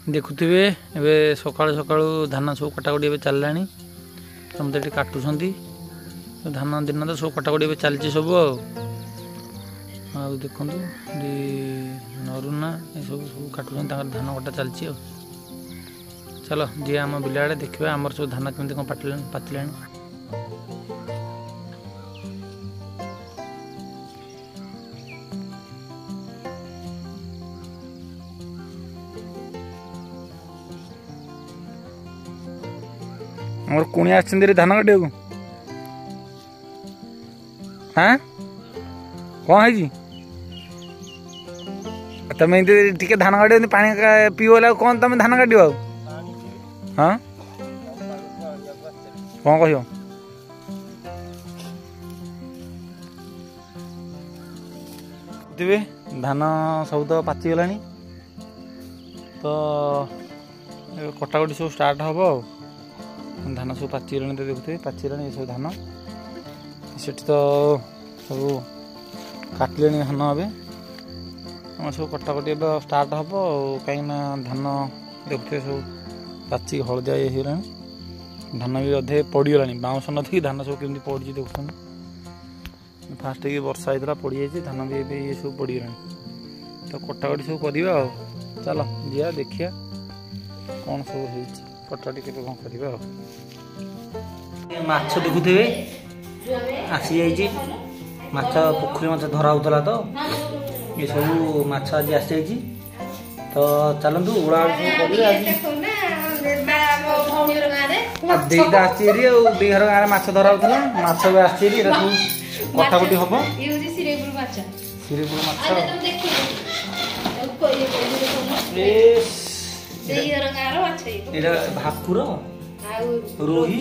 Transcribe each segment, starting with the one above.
देखुवे एबे सकाळु सकाळु धान सब कटाकटी ए चलला समझे ये काटुंट धान दिन तो सब कटाकटी ए चलती सब देखु नरुना ये सब सब काटुंट धान कटा चलती चलो जी आम बिल आड़े देखा आमर सब धान केमती कौन पातिला मोर कुणी आछंदी रे धान काटिया को हाँ कौन है जी तुम टे धान काट पानी पीओ कौन तुम धान काट हाँ कौन कह धान सब तो पाचिगला तो कटाकटी सब स्टार्ट हम धान सब पाचिगला तो देखुए पाचिगला ये सब धान से तो सब काटिले धान ए सब कटाकटी स्टार्ट हम कहीं धान देखुए सब पाचिक हलदिया ये धान भी अधे पड़गला बाउंश नथी धान सब केमती पड़ी देख फास्ट की वर्षा होता पड़ जाए धान भी ये सब पड़गला तो कटाकटी सब करवा चलो जा देखिया कौन सब कटाकटी के कौन करवा माछ देखुवे आसी जाइए माछ पोखरी माछ धरा होता तो ये सब माछ आज आसी जाइए तो चलतु उड़ा दीटा आसरी घर गाँव माछ धरा होता माछ भी आसरी कटाकटी हम श्रीपुर माछ भाकुर रोही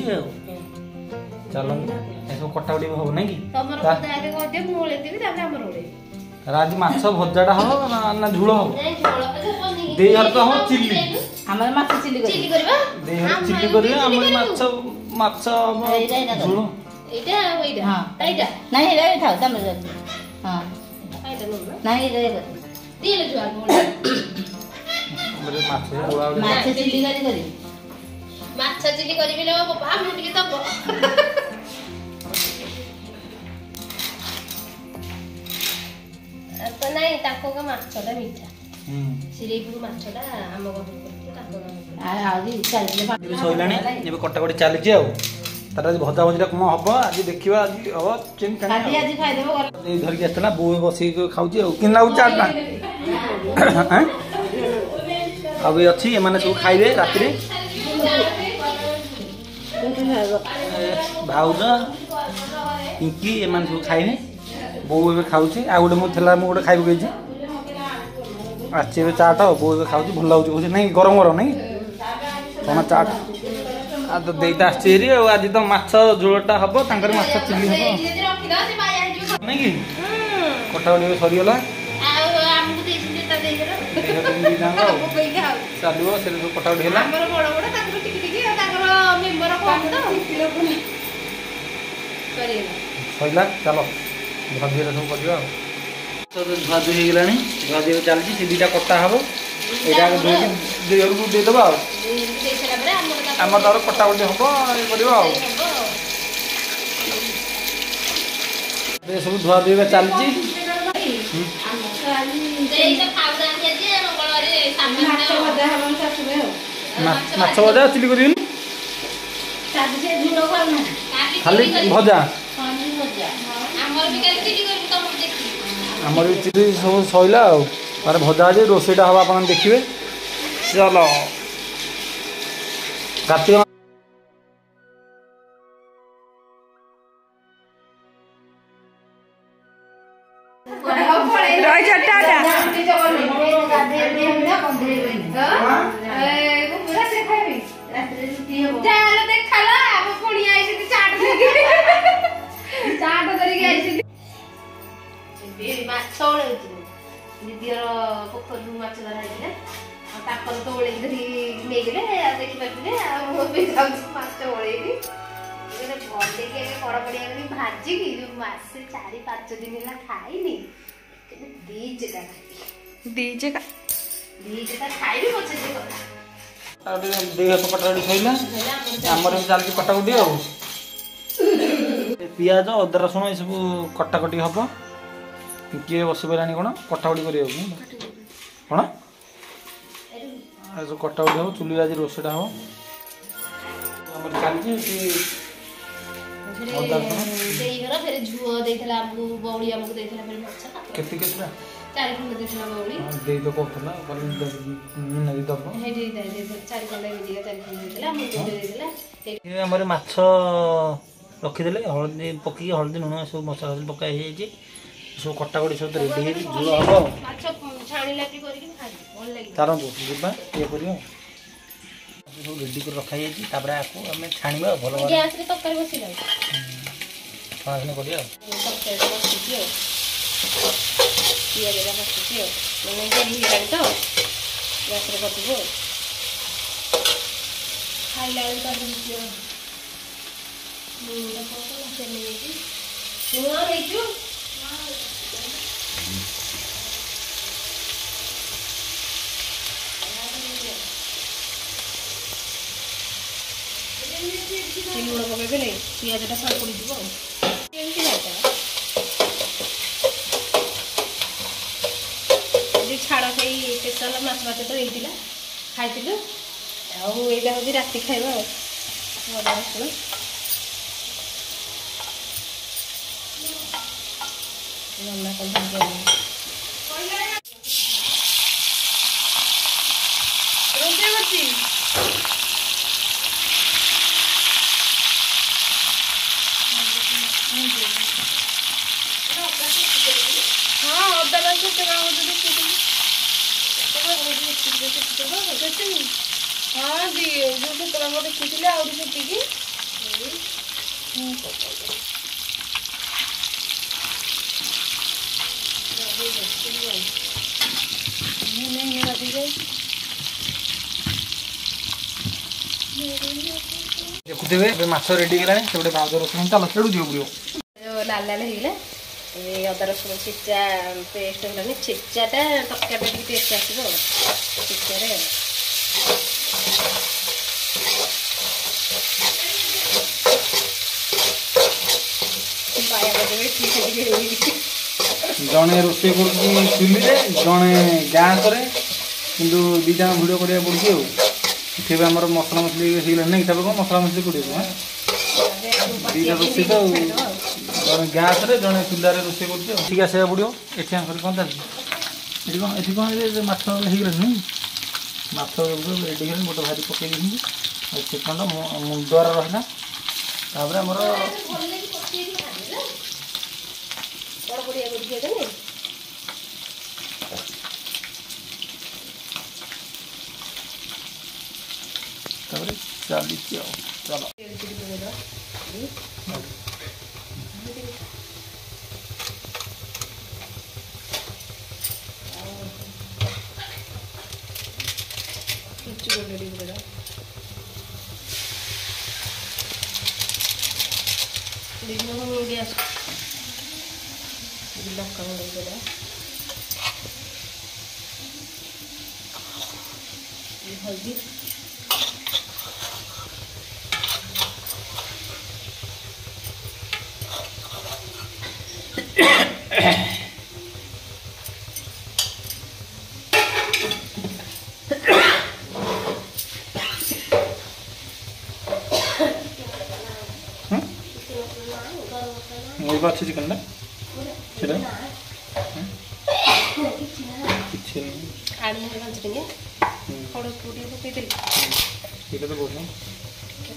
चल सब कटाकटी हम ना कि आज माछ भजाटा हम ना झोल हम देहर तो हम चिल्ली चिल्ली झोल नहीं माछटा मीठा श्रीपुर माछटा आम घर कटाकटी चली तार भजा भजा कौन हम आज देखा आज हम धरिक आसला बो बस खाऊ कि चाटा अच्छी एम सब खाइबे रात भाउज पिंकी एम सब खाइबे बो ए खाऊँ आ गए मुझे गोटे खाइब कही आसी चाट बो ए खाऊँ भल लगे नहीं गरम गरम नहीं कौन चाट आ तो देता आसरी आज तो माछ झोलटा हम माछ चिल्ली हम नहीं कि कटाकटी सरीगला चलो से कटाकटी है सैला चलो धुआधुई सब करवा धुआधुई होगला धुआधुई चलती से दुटा कटा हम यहाँ देवर को देदेव आम तार कटाकटी हम ये सब धुआधुई चलती माछ भजा चिली कर खाली भजा आमर भी चिली सब सैला तार भजा आज रोसईटा हम आप देखिए चलो कार्तिक दीदी पोखर माछ धरा तो ओल नहीं गले देखिपारे माछ ओलैली कड़कड़िया भाजिकी जो मसे 4-5 दिन है खाईनी दी जगह खाई दी जगह खाई भी पचे देह हाथ कटाकटी सैला आमर भी चलती कटाकटी आ पिज अदा रसुण ये सब कटाकटी हम किए बस पारानी कौन कटाकटी करा कौन सब कटाकटी हम चुली आज रोषेटा हम चलती केते केतेटा 4 खंड देथिला बौली देई तो कहतला नदी दब हे देई 4 खंड मिलिया 4 खंड देथिला मु देथिला ये हमर माछ रखी देले हळदी पकी हळदी नुन सब मसाला पका हे जे सब कटाकटी सब रेडी हे झुल हबो माछ छाणी लाटी करिक खाइ भल लागि तारंतु जिबा ये करियो सब रेडी कर रखा जाई तापर आको हमें छाणीबा भलो गैस रे तरकारी बसिला छाणने करियो तरकारी बसियो पियाज रे बसियो मैंने देरी हिलान तो गैस रे करदिबो खाइला कर दियो देखो तो चले जी हुआ रे जो लुण पकईदेले पिजटा साल पड़ज छाड़ से स्पेशल माछ भात तो होता खाई आईटा हूँ राति खाଇବା अदा रसुण नना रोषे हाँ अदा रस हाँ दी जो तरह देखी आउटिकी देखुवे माछ रेडी गलानी से गोटे भाउज रसुण चलो छेड़ू दियो बुढ़ियो लाल लाल होगा अदा रसुण छेचा पेस्ट होगा छेचाटा तरकारी टेस्ट आसो छेचारे जड़े रोषे कर चुली जड़े गैस किंतु दीटा भिडियो करा पड़ी इतने आम मसला मसली नहीं हिसाब कौन मसला मसली पड़े दीटा रोषे तो जड़े गैस जड़े चूल्हार रोषे कर ठीक है पड़ो ये कौन चलती कौन ये कौन माछ नहीं माछ रेडी कर गोटे भारी पकई चिकन मुंडर रहा आमर चली चलो गैस लक्का मुड़ा हल्दी अच्छी चिकन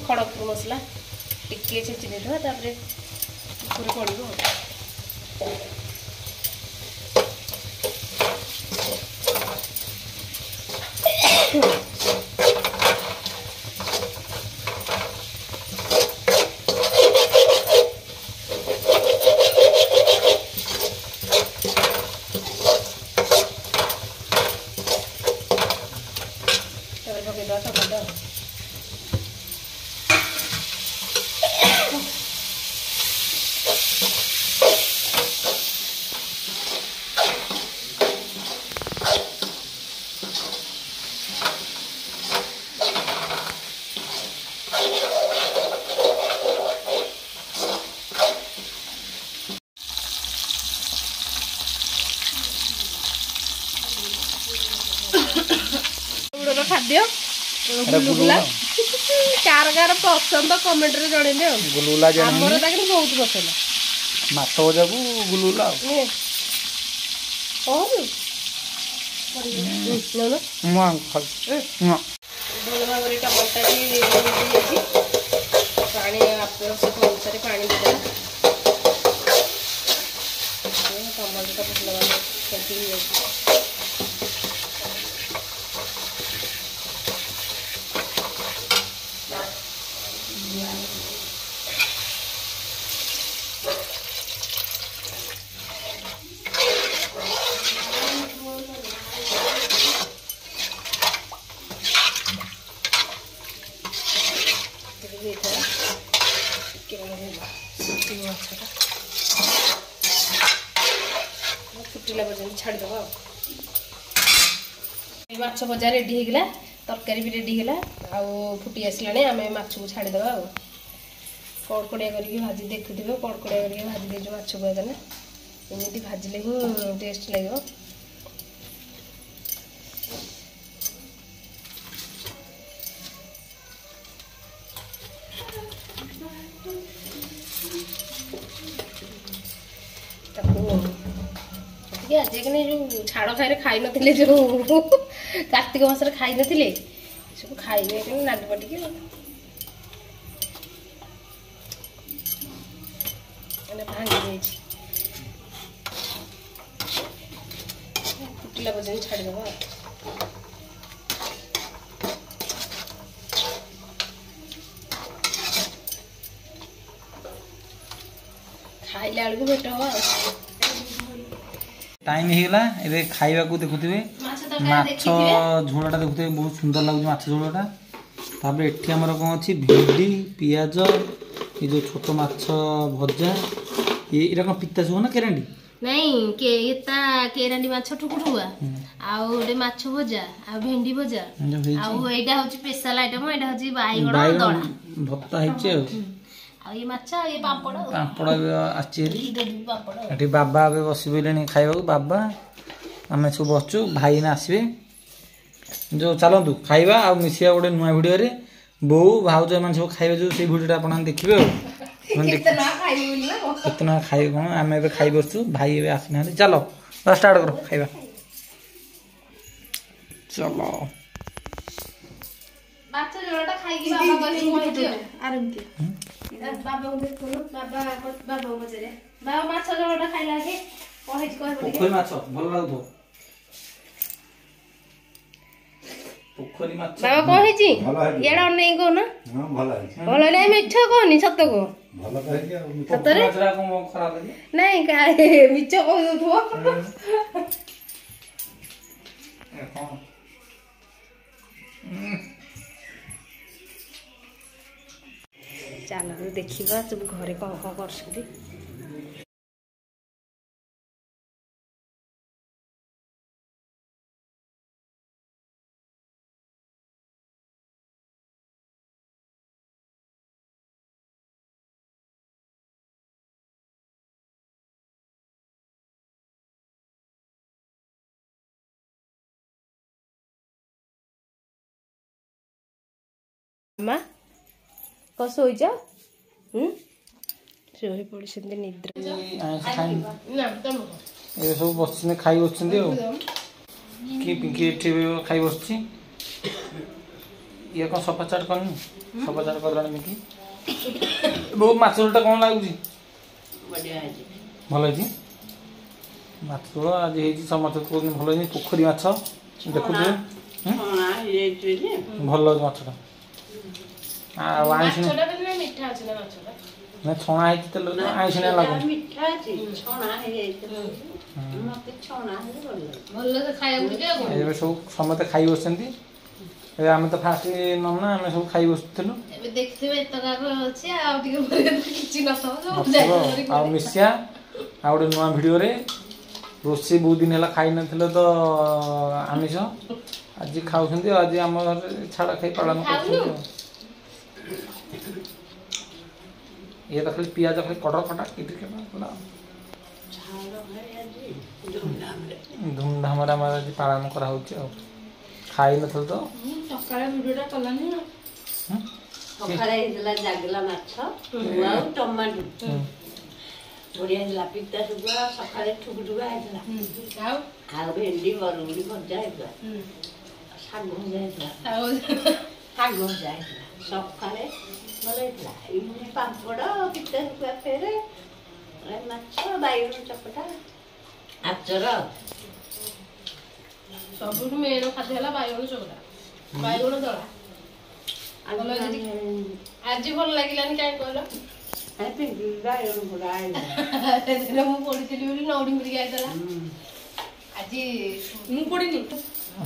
खड़गपुर मसला टिके छेची देवा तापर पड़ो ଖାଦ୍ୟ ଗୁଲୁଗୁଲା କାର କାର ପସନ୍ଦ କମେଣ୍ଟରେ ଜଣେଇଲେ ଆଉ ଗୁଲୁଗୁଲା ଆମର ତାକୁ ବହୁତ ପସନ୍ଦ ମାଛ ଭଜାକୁ ଗୁଲୁଗୁଲା ଆଉ ଭଲ ଭାବରେ ଟମାଟୋ ହେଇଯାଇଛି ପାଣି ଆବଶ୍ୟକ ଅନୁସାରେ ପାଣି ଦେଇଦେବା ଟମାଟୋଟା ଭଲ ଭାବରେ ସେମିତି ହେଇଯାଇଛି फुटिला पर्यंत छाड़ीदेव माछ भजा रेडी होगा तरकारी भी रेडी है फुटी आसला आम माछ को छाड़ीदेव कड़कड़िया करके भाजी देखुवे कड़कड़िया करके भाजी देजु माछ को एमती भाजिले ही टेस्ट लगे आज जो छाड़ खाई खाई नी जो कार्तिक मास खाई नी सब खाइबे नाली पटिके भांगी फुटिला पर्यंत छाड़ीदेव खाइला बेलू भेट हम टाइम होगा ये खाइबा को देखुवे माछ झोलटा देखुवे बहुत सुंदर लगुच माछ झोलटा तापर एठी हमर कौन अच्छी भेंडी पियाज ये जो छोट माछ भजा ये कौन पिता सब ना केरांडी नहीं के एता केरांडी माछ ठुकुठुआ आ ओडे माछ भजा आ भेंडी भजा आ एटा होची स्पेशल आइटम एटा होची बाईगण दळा भत्ता हिचे आ ये माछ ये पापड़ पापड़ आछि एठी बाबा अबे बसी बोलेनी खाइबा बाबा आमे सब बसचु भाई ना आसीबे जो चलंतु खाइबा आ मिसिया गोटे नुआ वीडियो रे बो भाउज मन सब खाइबे जो से वीडियोटा आपण देखिबे कितना खाइबे कोन आमे एबे खाइ बसचु भाई एबे आसना चलो स्टार्ट करो खाइबा चलो बाचा जोड़ा खाइ की बाबा करी पहुंचे आरमती बाबा को देखो बाबा बाबा मजरे बाबा माछ जोड़ा खाइला के पहुंच को पोखरी माछ भल लागो पोखरी माछ बाबा कोन हिची एडा नै को ना हां भल है भल नै मिठो कोनी सत्य को भल कहि के सतरे माछरा को मो खराब लगे नहीं काहे मिठो को दथो ए कोन चलो देखा सब घरे कौन कौन कर माँ कस हो शोई पड़ी निद्रा ये सब बस खाई बस कि पिंकी खाई बस ये कौन सफा चाट कर सफा चाट कर पिंकी बहुत माछ झोलटा कौन लगुच भल माछ झोल आज समस्त भल पोखरी माछ देखु भल लगे माछटा ना छणा है तो आइस ना लागो मीठा अछि छणा है मते छणा है भल से खाया उठे एबे सब समते खाई बसंती एबे हम तो फास्ट न ना हम सब खाई बसथलु एबे देखथिबे एत का अछि आ टिके किछि न सब आ मिसिया आ ओडे नवा वीडियो रे रोसी बहुत दिन हला खाई नथिलो तो आमिष आज खाउछंती आज हम छाड़ा खाई पालन करछंती ये तो खाली पियाज खाली कटर कटा धूमधाम आज पालन करा ଖାଇ ନଥିଲ ତ ସକାଳେ ଭିଡ଼ିଓଟା କଲାନି ନା ସକାଳେ ହେଇଥିଲା ଜାଗଲା ମାଛ ଆଉ ଟମାଟୋ ବଢିଆ ହେଇଥିଲା ପିତା ଶୁଖୁଆ ସକାଳେ ଠୁକୁଠୁକା ହେଇଥିଲା ଆଉ ଭେଣ୍ଡି ବରୁଗୁଡି ଭଜା ହେଇଥିଲା ଶାଗ ଭଜା ହେଇଥିଲା ଶାଗ ଭଜା ହେଇଥିଲା ସକାଳେ ଭଲ ହେଇଥିଲା ଏଇ ପାମ୍ପଡ଼ ପିତା ଶୁଖୁଆ ଫେରେ ମାଛ ବାଇଗଣ ଚକଟା ଆଚାର ସବୁଠୁ ମେନ ଖାଦ୍ୟ ହେଲା ବାଇଗଣ ଚକଟା ବାଇଗଣ ଦଳା ଆଜି ଭଲ ଲାଗିଲାନି କାହିଁ କହିଲ ବାଇଗଣ ପୋଡା ସେଦିନ ମୁଁ ପଡିଥିଲି ବୋଲି ନଉଡି ମିରିକି ଆଇଥିଲା ଆଜି ମୁଁ ପଡିନି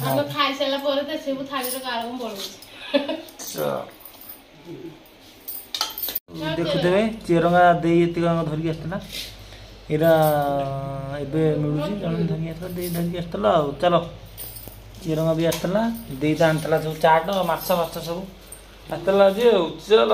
ଆମେ ଖାଇସାରିଲା ପରେ ତ ସବୁ ଥାଳିର କାଳକୁ ପଳଉଛି ଦେଖୁଥିବେ ଚିରଙ୍ଗା ଦେଇ ଏତିକ ଧରିକି ଆସିଥିଲା ଏଇଟା ଏବେ ମିଳୁଛି ଜଣେ ଧରିକି ଆସିଥିଲା ଦେଇ ଧରିକି ଆସିଥିଲା ଆଉ ଚାଲ ଚିରଙ୍ଗା ବି ଆସିଥିଲା ଦେଇ ତ ଆଣିଥିଲା ସବୁ ଚାଟ ମାଛ ଫାଛ ସବୁ ଆସିଥିଲା ଯେ ଆଉ ଚାଲ